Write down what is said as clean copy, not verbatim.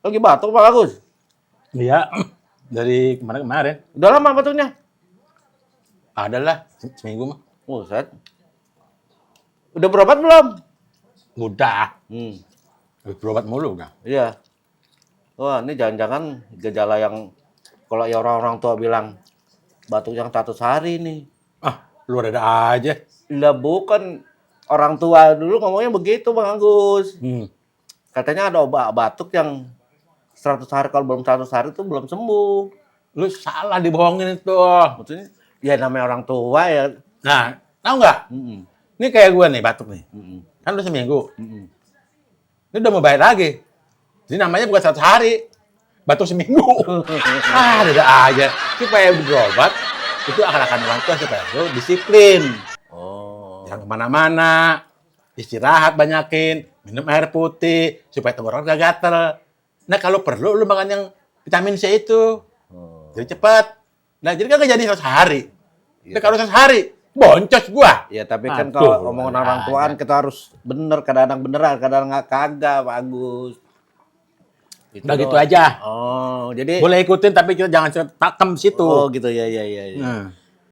Lagi batuk Pak Agus? Iya, dari kemarin-kemarin. Udah lama batuknya? Adalah seminggu mah. Buset. Udah berobat belum? Udah. Hmm, Berobat mulu kan. iya. Wah, ini jangan-jangan gejala yang kalau ya orang-orang tua bilang batuk yang 100 hari nih. Ah, lu ada aja. Lah bukan, orang tua dulu ngomongnya begitu Bang Agus. Katanya ada obat batuk yang 100 hari, kalau belum 100 hari itu belum sembuh. Lu salah dibohongin itu. Maksudnya ya namanya orang tua ya. Nah, tahu nggak? Mm-mm, Ini kayak gue nih batuk nih. mm-mm, Kan lu seminggu. mm-mm. Ini udah mau bayar lagi. Jadi namanya bukan 100 hari. Batuk seminggu. Ada aja. Supaya berobat, itu akan orang tua supaya lu disiplin. Oh. Jangan kemana-mana. Istirahat banyakin. Minum air putih. Supaya tenggorokan gak gatel. Nah kalau perlu lu makan yang vitamin C itu. Oh. Jadi cepat. Nah jadi kan gak jadi 100 hari. Iya. Nah kalau 100 hari, boncos gua. Ya tapi kan Aduh, kalau omongan ada orang tuaan kita harus bener, kadang-kadang beneran, kadang nggak kagak Pak Agus. Udah gitu doang. aja. Oh, jadi Boleh ikutin tapi kita jangan pakem situ. oh gitu ya ya ya. Ya. Nah.